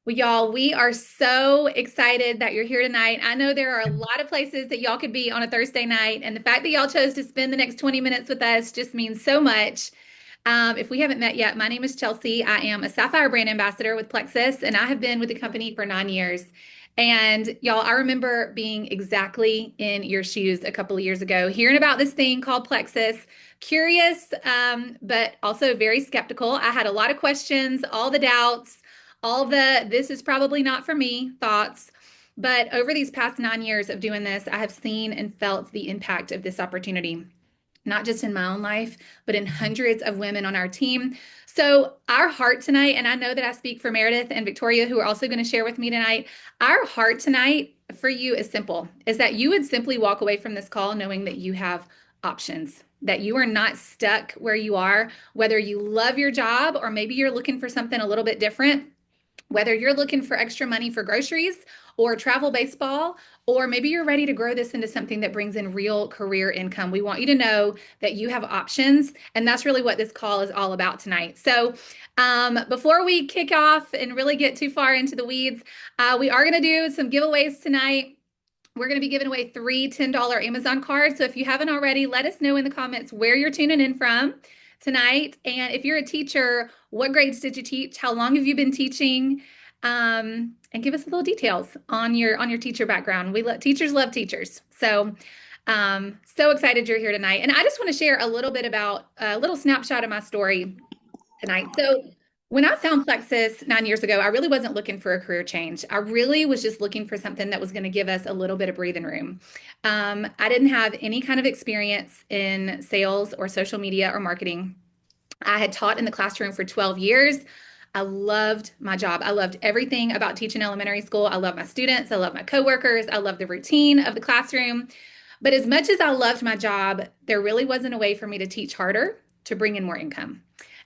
Well, y'all, we are so excited that you're here tonight. I know there are a lot of places that y'all could be on a Thursday night, and the fact that y'all chose to spend the next 20 minutes with us just means so much. If we haven't met yet, my name is Chelsea. I am a Sapphire brand ambassador with Plexus, and I have been with the company for 9 years. And y'all, I remember being exactly in your shoes a couple of years ago, hearing about this thing called Plexus, curious, but also very skeptical. I had a lot of questions, all the doubts, all the this is probably not for me thoughts. But over these past 9 years of doing this, I have seen and felt the impact of this opportunity, not just in my own life, but in hundreds of women on our team. So, our heart tonight, and I know that I speak for Meredith and Victoria, who are also going to share with me tonight, our heart tonight for you is simple, is that you would simply walk away from this call knowing that you have options, that you are not stuck where you are, whether you love your job or maybe you're looking for something a little bit different. Whether you're looking for extra money for groceries or travel baseball, or maybe you're ready to grow this into something that brings in real career income, we want you to know that you have options. And that's really what this call is all about tonight. So, before we kick off and really get too far into the weeds, we are going to do some giveaways tonight. We're going to be giving away three $10 Amazon cards. So if you haven't already, let us know in the comments where you're tuning in from tonight. And if you're a teacher, what grades did you teach? How long have you been teaching? And give us a little details on your teacher background. Teachers love teachers. So so excited you're here tonight. And I just want to share a little bit about a little snapshot of my story tonight. So when I found Plexus 9 years ago, I really wasn't looking for a career change. I really was just looking for something that was going to give us a little bit of breathing room. I didn't have any kind of experience in sales or social media or marketing. I had taught in the classroom for 12 years. I loved my job. I loved everything about teaching elementary school. I love my students. I love my coworkers. I love the routine of the classroom. But as much as I loved my job, there really wasn't a way for me to teach harder to bring in more income.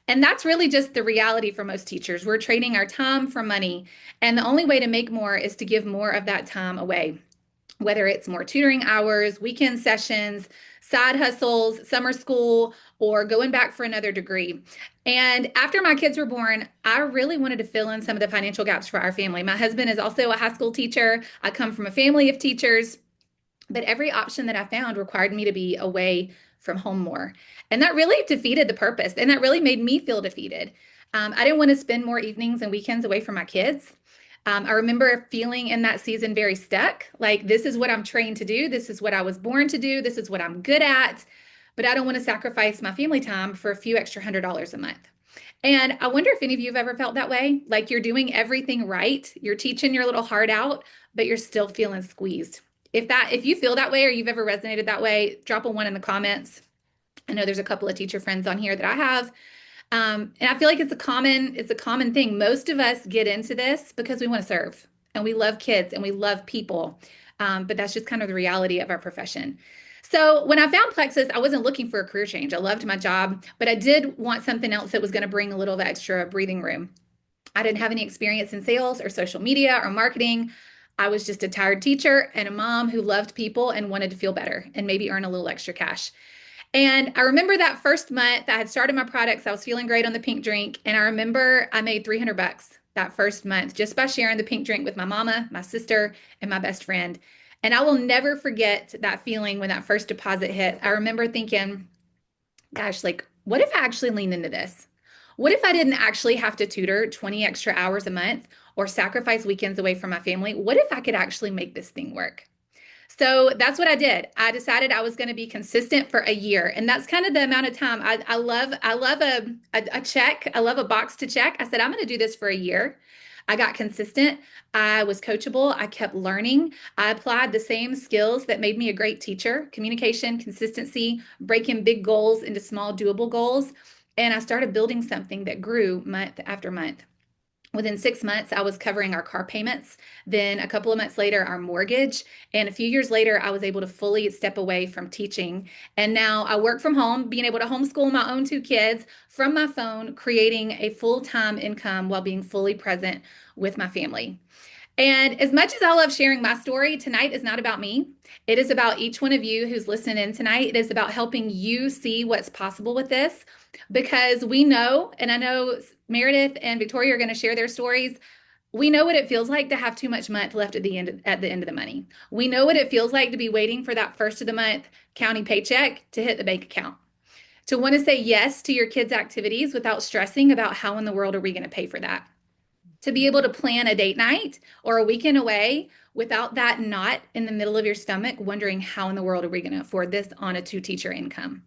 And that's really just the reality for most teachers. We're trading our time for money. And the only way to make more is to give more of that time away, whether it's more tutoring hours, weekend sessions, side hustles, summer school, or going back for another degree. And after my kids were born, I really wanted to fill in some of the financial gaps for our family. My husband is also a high school teacher. I come from a family of teachers. But every option that I found required me to be away from home more. And that really defeated the purpose. And that really made me feel defeated. I didn't want to spend more evenings and weekends away from my kids. I remember feeling in that season very stuck. Like, this is what I'm trained to do. This is what I was born to do. This is what I'm good at. But I don't want to sacrifice my family time for a few extra $100 a month. And I wonder if any of you have ever felt that way. Like, you're doing everything right. You're teaching your little heart out, but you're still feeling squeezed. If you feel that way or you've ever resonated that way, drop a one in the comments. I know there's a couple of teacher friends on here that I have. And I feel like it's a common thing. Most of us get into this because we want to serve and we love kids and we love people. But that's just kind of the reality of our profession. So when I found Plexus, I wasn't looking for a career change. I loved my job, but I did want something else that was going to bring a little extra breathing room. I didn't have any experience in sales or social media or marketing. I was just a tired teacher and a mom who loved people and wanted to feel better and maybe earn a little extra cash. And I remember that first month I had started my products. I was feeling great on the pink drink. And I remember I made 300 bucks that first month just by sharing the pink drink with my mama, my sister, and my best friend. And I will never forget that feeling when that first deposit hit. I remember thinking, gosh, like, what if I actually leaned into this? What if I didn't actually have to tutor 20 extra hours a month or sacrifice weekends away from my family? What if I could actually make this thing work? So that's what I did. I decided I was going to be consistent for a year. And that's kind of the amount of time I love a check. I love a box to check. I said, I'm going to do this for a year. I got consistent. I was coachable. I kept learning. I applied the same skills that made me a great teacher: communication, consistency, breaking big goals into small, doable goals. And I started building something that grew month after month. Within 6 months, I was covering our car payments. Then a couple of months later, our mortgage. And a few years later, I was able to fully step away from teaching. And now I work from home, being able to homeschool my own two kids from my phone, creating a full-time income while being fully present with my family. And as much as I love sharing my story, tonight is not about me. It is about each one of you who's listening in tonight. It is about helping you see what's possible with this, because we know, and I know Meredith and Victoria are going to share their stories. We know what it feels like to have too much month left at the end of the money. We know what it feels like to be waiting for that first of the month county paycheck to hit the bank account. To want to say yes to your kids' activities without stressing about how in the world are we going to pay for that. To be able to plan a date night or a weekend away without that knot in the middle of your stomach, wondering how in the world are we going to afford this on a two-teacher income.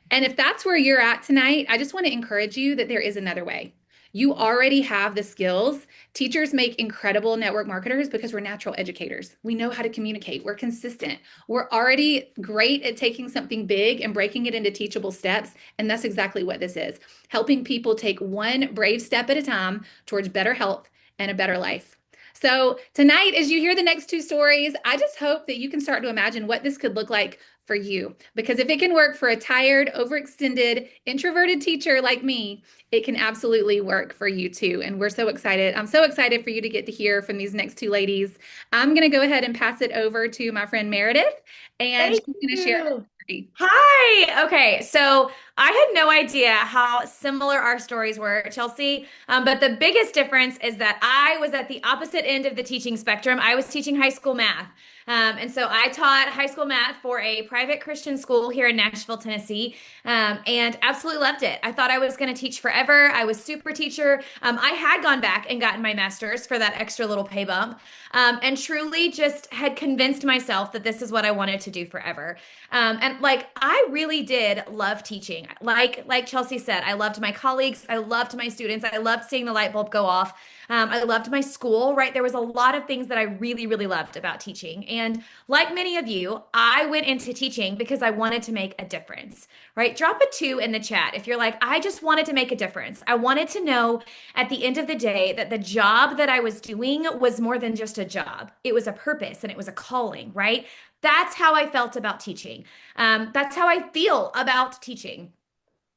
And if that's where you're at tonight, I just want to encourage you that there is another way. You already have the skills. Teachers make incredible network marketers because we're natural educators. We know how to communicate. We're consistent. We're already great at taking something big and breaking it into teachable steps. And that's exactly what this is, helping people take one brave step at a time towards better health and a better life. So, tonight, as you hear the next two stories, I just hope that you can start to imagine what this could look like for you. Because if it can work for a tired, overextended, introverted teacher like me, it can absolutely work for you too. And we're so excited. I'm so excited for you to get to hear from these next two ladies. I'm going to go ahead and pass it over to my friend Meredith, and she's Thank going to share her you. story. Hi. Okay, so I had no idea how similar our stories were, Chelsea. But the biggest difference is that I was at the opposite end of the teaching spectrum. I was teaching high school math. And so I taught high school math for a private Christian school here in Nashville, Tennessee, and absolutely loved it. I thought I was going to teach forever. I was super teacher. I had gone back and gotten my master's for that extra little pay bump, and truly just had convinced myself that this is what I wanted to do forever. And like I really did love teaching. Like Chelsea said, I loved my colleagues, I loved my students, I loved seeing the light bulb go off. I loved my school, right? There was a lot of things that I really, really loved about teaching. And like many of you, I went into teaching because I wanted to make a difference, right? Drop a two in the chat if you're like, I just wanted to make a difference. I wanted to know at the end of the day that the job that I was doing was more than just a job. It was a purpose and it was a calling, right? That's how I felt about teaching. That's how I feel about teaching.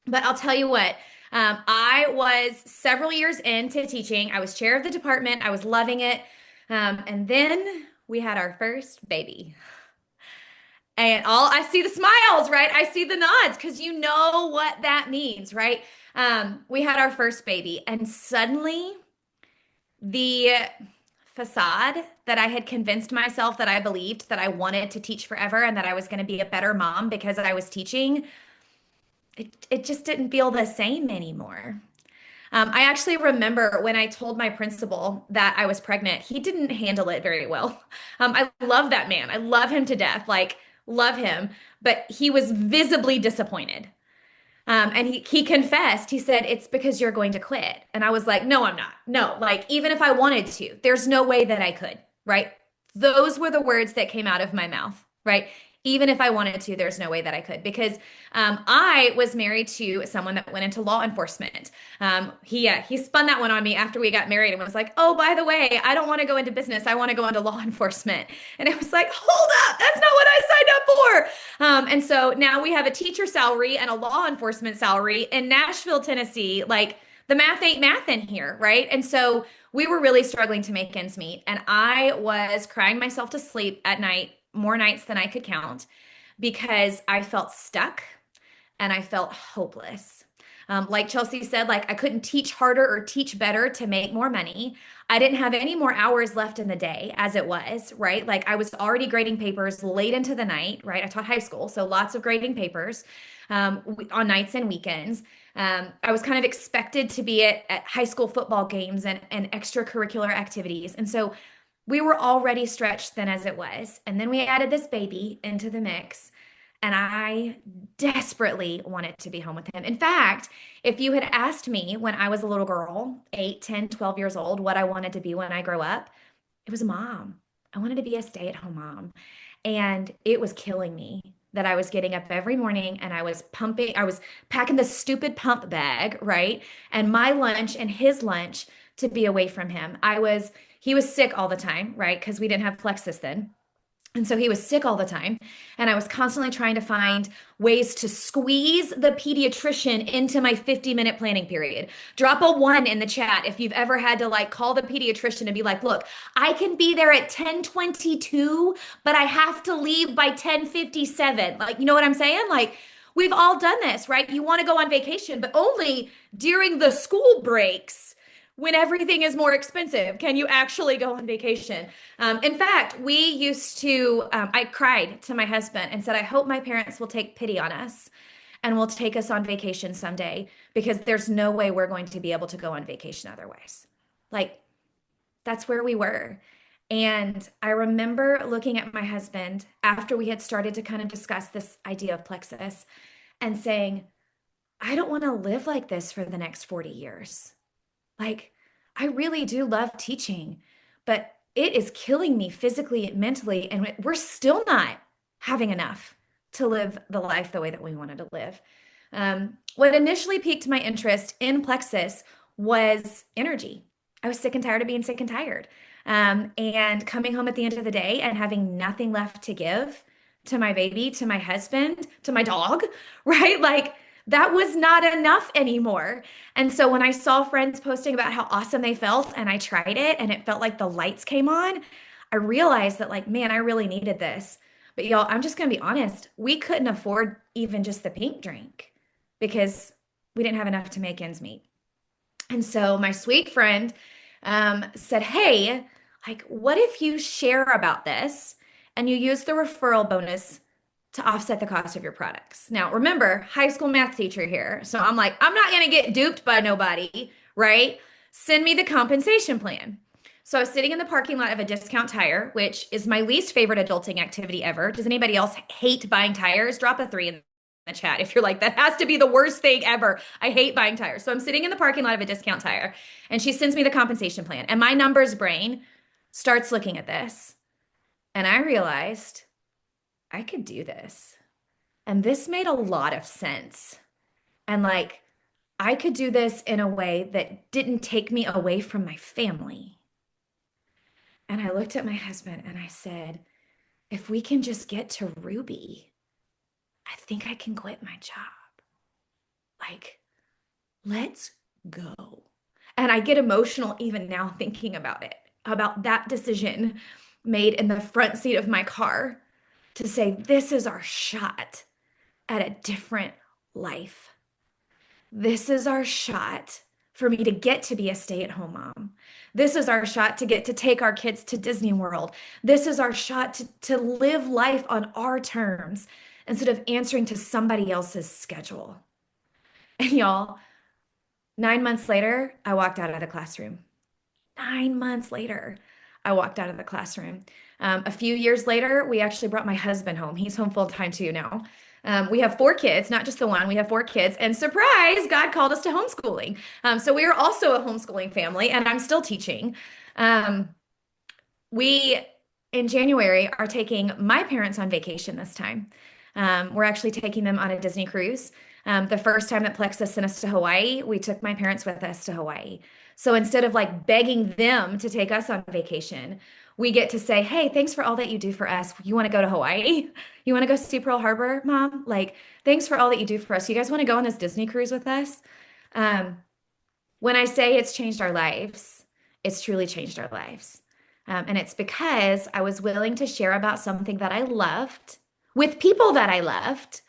But I'll tell you what, I was several years into teaching. I was chair of the department. I was loving it. And then we had our first baby. And all I see the smiles, right? I see the nods because you know what that means, right? We had our first baby, and suddenly the facade that I had convinced myself that I believed that I wanted to teach forever and that I was going to be a better mom because I was teaching, it just didn't feel the same anymore. I actually remember when I told my principal that I was pregnant, he didn't handle it very well. I love that man. I love him to death, like, love him, but he was visibly disappointed. And he confessed, he said, it's because you're going to quit. And I was like, no, I'm not. No, like, even if I wanted to, there's no way that I could, right? Those were the words that came out of my mouth, right? Even if I wanted to, there's no way that I could because I was married to someone that went into law enforcement. He spun that one on me after we got married and was like, "Oh, by the way, I don't want to go into business. I want to go into law enforcement." And it was like, "Hold up, that's not what I signed up for." And so now we have a teacher salary and a law enforcement salary in Nashville, Tennessee. Like the math ain't math in here, right? And so we were really struggling to make ends meet, and I was crying myself to sleep at night more nights than I could count because I felt stuck and I felt hopeless. Like Chelsea said, like I couldn't teach harder or teach better to make more money. I didn't have any more hours left in the day as it was, right? Like I was already grading papers late into the night, right? I taught high school, so lots of grading papers on nights and weekends. I was kind of expected to be at high school football games and extracurricular activities. And so we were already stretched thin as it was. And then we added this baby into the mix. And I desperately wanted to be home with him. In fact, if you had asked me when I was a little girl, 8, 10, 12 years old, what I wanted to be when I grow up, it was a mom. I wanted to be a stay-at-home mom. And it was killing me that I was getting up every morning and I was packing the stupid pump bag, right? And my lunch and his lunch to be away from him. He was sick all the time, right? Because we didn't have Plexus then. And so he was sick all the time. And I was constantly trying to find ways to squeeze the pediatrician into my 50-minute planning period. Drop a one in the chat if you've ever had to like call the pediatrician and be like, look, I can be there at 10:22, but I have to leave by 10:57. Like, you know what I'm saying? Like, we've all done this, right? You want to go on vacation, but only during the school breaks, when everything is more expensive? Can you actually go on vacation? In fact, we used to, I cried to my husband and said, I hope my parents will take pity on us and will take us on vacation someday because there's no way we're going to be able to go on vacation otherwise. Like, that's where we were. And I remember looking at my husband after we had started to kind of discuss this idea of Plexus and saying, I don't want to live like this for the next 40 years. Like, I really do love teaching, but it is killing me physically and mentally, and we're still not having enough to live the life the way that we wanted to live. What initially piqued my interest in Plexus was energy. I was sick and tired of being sick and tired. And coming home at the end of the day and having nothing left to give to my baby, to my husband, to my dog, right? Like, that was not enough anymore. And so when I saw friends posting about how awesome they felt and I tried it and it felt like the lights came on, I realized that, like, man, I really needed this. But y'all, I'm just gonna be honest, we couldn't afford even just the pink drink because we didn't have enough to make ends meet. And so my sweet friend said, hey, like, what if you share about this and you use the referral bonus to offset the cost of your products? Now, remember, high school math teacher here. So I'm like, I'm not going to get duped by nobody, right? Send me the compensation plan. So I was sitting in the parking lot of a discount tire, which is my least favorite adulting activity ever. Does anybody else hate buying tires? Drop a three in the chat if you're like, that has to be the worst thing ever. I hate buying tires. So I'm sitting in the parking lot of a discount tire and she sends me the compensation plan. And my numbers brain starts looking at this. And I realized I could do this. And this made a lot of sense. And like, I could do this in a way that didn't take me away from my family. And I looked at my husband and I said, if we can just get to Ruby, I think I can quit my job. Like, let's go. And I get emotional even now thinking about it, about that decision made in the front seat of my car to say, this is our shot at a different life. This is our shot for me to get to be a stay-at-home mom. This is our shot to get to take our kids to Disney World. This is our shot to live life on our terms instead of answering to somebody else's schedule. And y'all, 9 months later, I walked out of the classroom. 9 months later, I walked out of the classroom. A few years later, we actually brought my husband home. He's home full time too now. We have four kids, not just the one. We have four kids. And surprise, God called us to homeschooling. So we are also a homeschooling family, and I'm still teaching. Um, we, in January, are taking my parents on vacation this time. We're actually taking them on a Disney cruise. The first time that Plexus sent us to Hawaii, we took my parents with us to Hawaii. So instead of like begging them to take us on vacation, we get to say, hey, thanks for all that you do for us. You want to go to Hawaii? You want to go see Pearl Harbor, Mom? Like, thanks for all that you do for us. You guys want to go on this Disney cruise with us? Um, when I say it's changed our lives, it's truly changed our lives. And it's because I was willing to share about something that I loved with people that I loved.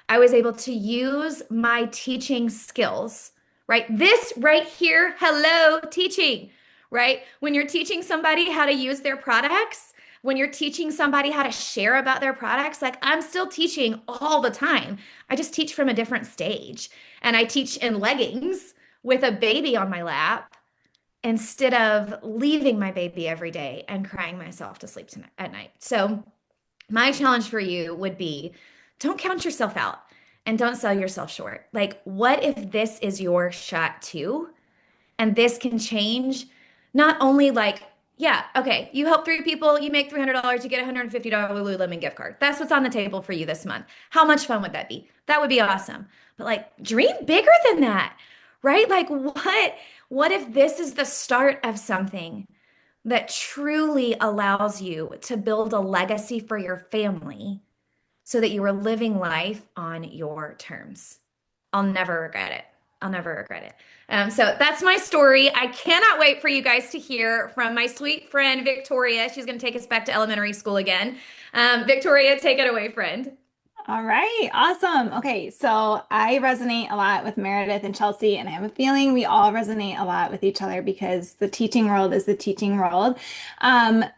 I was able to use my teaching skills, right? This right here, hello, teaching, right? When you're teaching somebody how to use their products, when you're teaching somebody how to share about their products, like I'm still teaching all the time. I just teach from a different stage. And I teach in leggings with a baby on my lap instead of leaving my baby every day and crying myself to sleep at night. So, my challenge for you would be don't count yourself out and don't sell yourself short. Like, what if this is your shot too? And this can change not only like, yeah, okay, you help three people, you make $300, you get a $150 Lululemon gift card. That's what's on the table for you this month. How much fun would that be? That would be awesome. But like, dream bigger than that, right? Like, what if this is the start of something that truly allows you to build a legacy for your family so that you are living life on your terms? I'll never regret it. I'll never regret it. So that's my story. I cannot wait for you guys to hear from my sweet friend, Victoria. She's going to take us back to elementary school again. Victoria, take it away, friend. All right, awesome. Okay, so I resonate a lot with Meredith and Chelsea, and I have a feeling we all resonate a lot with each other because the teaching world is the teaching world. So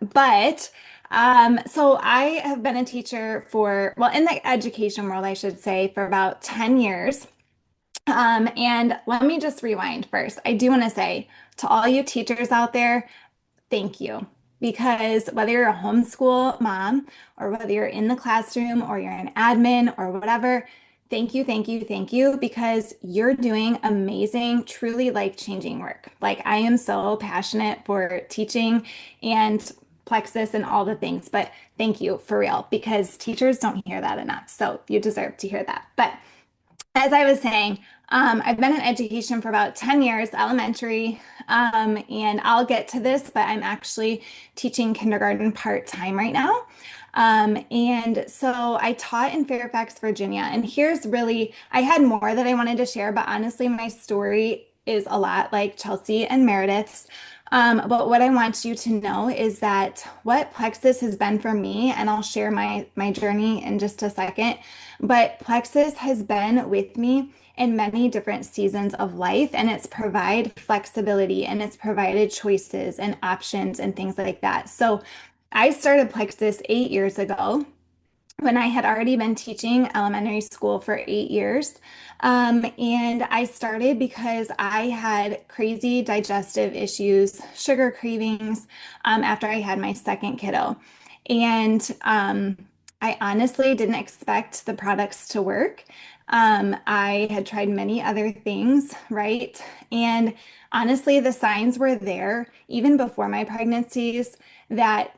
I have been a teacher for, well, in the education world, I should say, for about 10 years. And let me just rewind first. I do want to say to all you teachers out there, thank you. Because whether you're a homeschool mom or whether you're in the classroom or you're an admin or whatever, thank you, thank you, thank you, because you're doing amazing, truly life-changing work. Like I am so passionate for teaching and Plexus and all the things, but thank you for real, because teachers don't hear that enough. So you deserve to hear that. But as I was saying, I've been in education for about 10 years, elementary, and I'll get to this, but I'm actually teaching kindergarten part-time right now. And so I taught in Fairfax, Virginia, and here's really, I had more that I wanted to share, but honestly, my story is a lot like Chelsea and Meredith's. But what I want you to know is that what Plexus has been for me, and I'll share my journey in just a second, but Plexus has been with me in many different seasons of life, and it's provided flexibility and it's provided choices and options and things like that. So I started Plexus 8 years ago when I had already been teaching elementary school for 8 years. And I started because I had crazy digestive issues, sugar cravings, after I had my second kiddo. And I honestly didn't expect the products to work. I had tried many other things, right? And honestly, the signs were there even before my pregnancies that,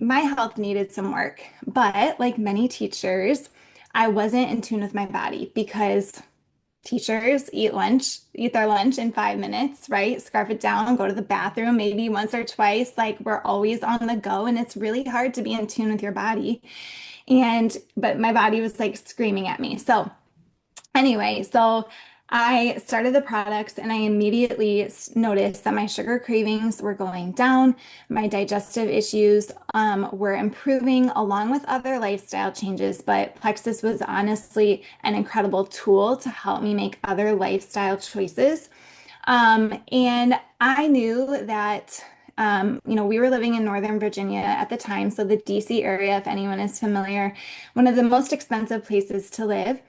my health needed some work. But like many teachers, I wasn't in tune with my body because teachers eat their lunch in 5 minutes, right? Scarf it down, go to the bathroom maybe once or twice. Like we're always on the go, and it's really hard to be in tune with your body. But my body was like screaming at me. So I started the products and I immediately noticed that my sugar cravings were going down. My digestive issues were improving along with other lifestyle changes, but Plexus was honestly an incredible tool to help me make other lifestyle choices. And I knew that, we were living in Northern Virginia at the time. So the DC area, if anyone is familiar, one of the most expensive places to live.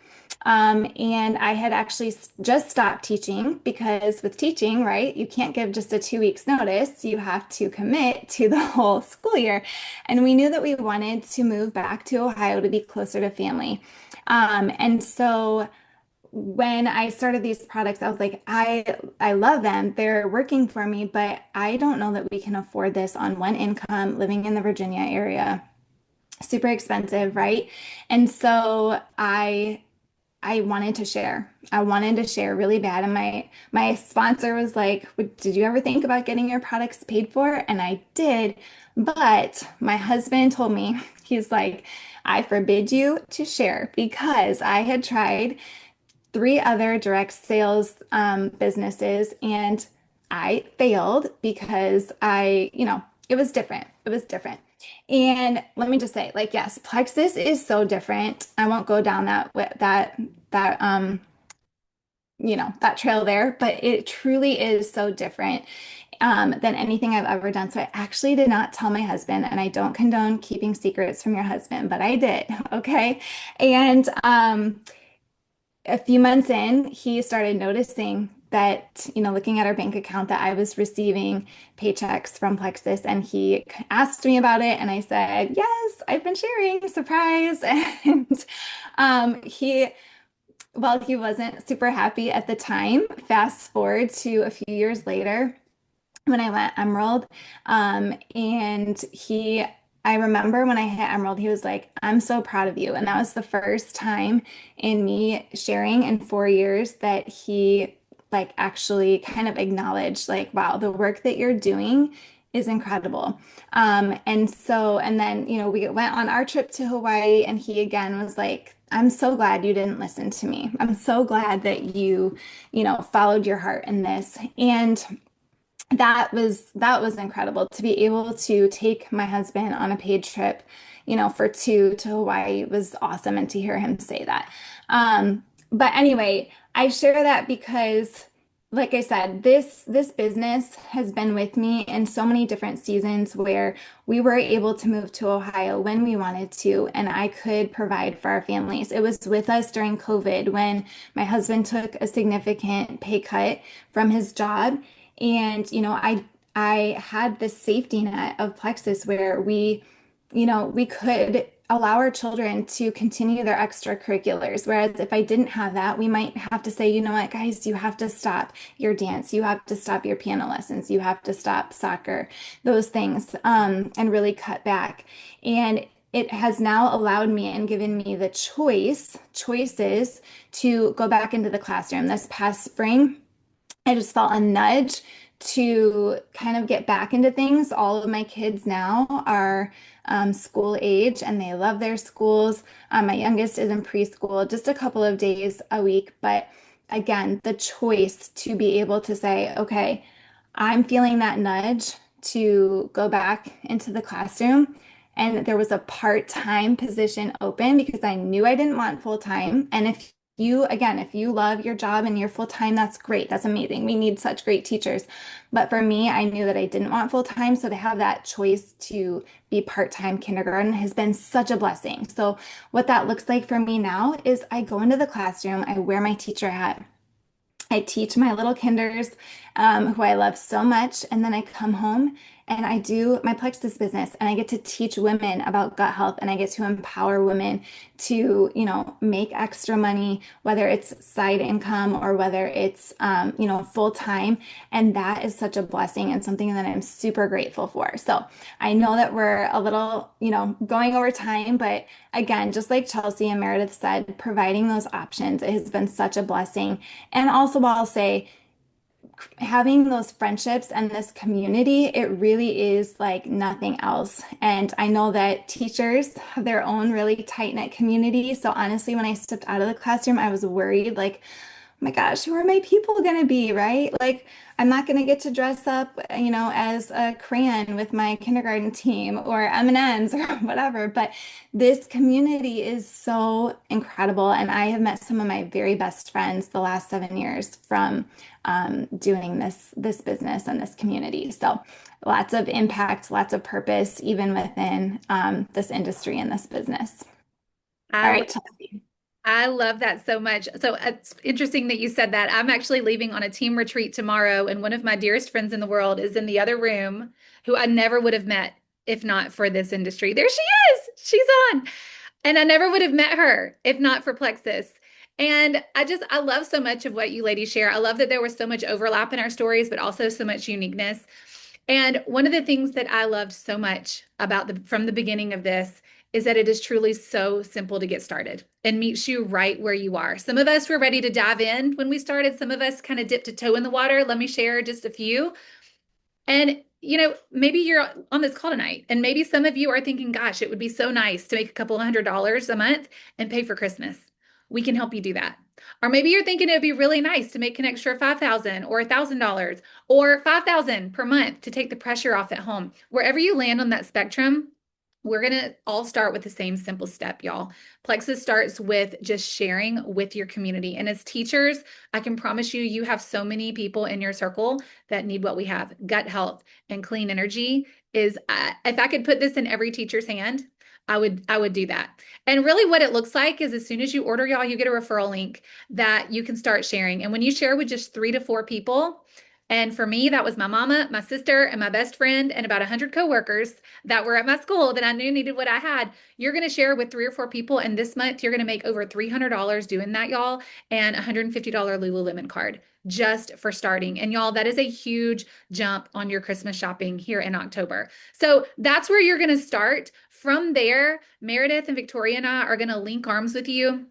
And I had actually just stopped teaching because with teaching, right, you can't give just a 2 weeks notice. You have to commit to the whole school year. And we knew that we wanted to move back to Ohio to be closer to family. And so when I started these products, I was like, I love them. They're working for me, but I don't know that we can afford this on one income living in the Virginia area. Super expensive, right? And so I wanted to share. I wanted to share really bad. And my sponsor was like, "Did you ever think about getting your products paid for?" And I did. But my husband told me, he's like, "I forbid you to share because I had tried three other direct sales businesses and I failed because it was different. It was different. And let me just say, like, yes, Plexus is so different. I won't go down that that trail there, but it truly is so different than anything I've ever done. So I actually did not tell my husband, and I don't condone keeping secrets from your husband, but I did. Okay. And a few months in, he started noticing that, looking at our bank account, that I was receiving paychecks from Plexus. And he asked me about it. And I said, yes, I've been sharing, surprise. And he, well, he wasn't super happy at the time. Fast forward to a few years later when I went Emerald. And I remember when I hit Emerald, he was like, "I'm so proud of you." And that was the first time in me sharing in 4 years that he like actually kind of acknowledged, like, wow, the work that you're doing is incredible. And then, we went on our trip to Hawaii, and he again was like, "I'm so glad you didn't listen to me. I'm so glad that you followed your heart in this." And that was incredible to be able to take my husband on a paid trip, for two to Hawaii was awesome, and to hear him say that. But anyway, I share that because, like I said, this business has been with me in so many different seasons where we were able to move to Ohio when we wanted to, and I could provide for our families. It was with us during COVID when my husband took a significant pay cut from his job. And, I had this safety net of Plexus where we could allow our children to continue their extracurriculars. Whereas if I didn't have that, we might have to say, you know what, guys, you have to stop your dance, you have to stop your piano lessons, you have to stop soccer, those things, and really cut back. And it has now allowed me and given me the choices to go back into the classroom. This past spring, I just felt a nudge to kind of get back into things. All of my kids now are school age and they love their schools. My youngest is in preschool, just a couple of days a week. But again, the choice to be able to say, okay, I'm feeling that nudge to go back into the classroom. And there was a part-time position open because I knew I didn't want full-time. And if you love your job and you're full-time, that's great. That's amazing. We need such great teachers. But for me, I knew that I didn't want full-time. So to have that choice to be part-time kindergarten has been such a blessing. So what that looks like for me now is I go into the classroom, I wear my teacher hat. I teach my little kinders, who I love so much, and then I come home and I do my Plexus business, and I get to teach women about gut health, and I get to empower women to, make extra money, whether it's side income or whether it's, full time. And that is such a blessing and something that I'm super grateful for. So I know that we're a little, going over time, but again, just like Chelsea and Meredith said, providing those options, it has been such a blessing. And also, I'll say, having those friendships and this community, it really is like nothing else. And I know that teachers have their own really tight-knit community. So honestly, when I stepped out of the classroom, I was worried, like, my gosh, who are my people going to be, right? Like, I'm not going to get to dress up, as a crayon with my kindergarten team or M&Ms or whatever. But this community is so incredible. And I have met some of my very best friends the last 7 years from doing this business and this community. So lots of impact, lots of purpose, even within this industry and this business. All I right, Chelsea. I love that so much. So it's interesting that you said that. I'm actually leaving on a team retreat tomorrow, and one of my dearest friends in the world is in the other room, who I never would have met if not for this industry. There she is. She's on. And I never would have met her if not for Plexus. And I love so much of what you ladies share. I love that there was so much overlap in our stories, but also so much uniqueness. And one of the things that I loved so much about from the beginning of this is that it is truly so simple to get started and meets you right where you are. Some of us were ready to dive in when we started. Some of us kind of dipped a toe in the water. Let me share just a few. And, maybe you're on this call tonight, and maybe some of you are thinking, gosh, it would be so nice to make a couple of $100 a month and pay for Christmas. We can help you do that. Or maybe you're thinking it would be really nice to make an extra 5,000 or $1,000 or 5,000 per month to take the pressure off at home. Wherever you land on that spectrum, we're going to all start with the same simple step, y'all. Plexus starts with just sharing with your community. And as teachers, I can promise you, you have so many people in your circle that need what we have. Gut health and clean energy is, if I could put this in every teacher's hand, I would do that. And really what it looks like is as soon as you order, y'all, you get a referral link that you can start sharing. And when you share with just 3 to 4 people, and for me, that was my mama, my sister, and my best friend, and about 100 coworkers that were at my school that I knew needed what I had. You're going to share with 3 or 4 people, and this month you're going to make over $300 doing that, y'all, and $150 Lululemon card just for starting. And y'all, that is a huge jump on your Christmas shopping here in October. So that's where you're going to start. From there, Meredith and Victoria and I are going to link arms with you.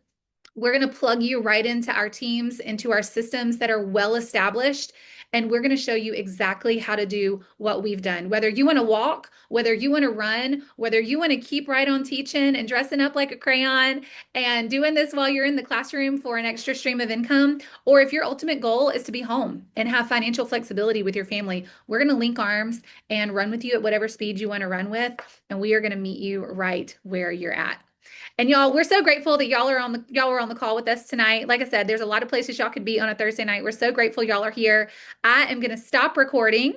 We're going to plug you right into our teams, into our systems that are well established. and we're going to show you exactly how to do what we've done. Whether you want to walk, whether you want to run, whether you want to keep right on teaching and dressing up like a crayon and doing this while you're in the classroom for an extra stream of income, or if your ultimate goal is to be home and have financial flexibility with your family, we're going to link arms and run with you at whatever speed you want to run with, and we are going to meet you right where you're at. And y'all, we're so grateful that y'all were on the call with us tonight. Like I said, there's a lot of places y'all could be on a Thursday night. We're so grateful y'all are here. I am going to stop recording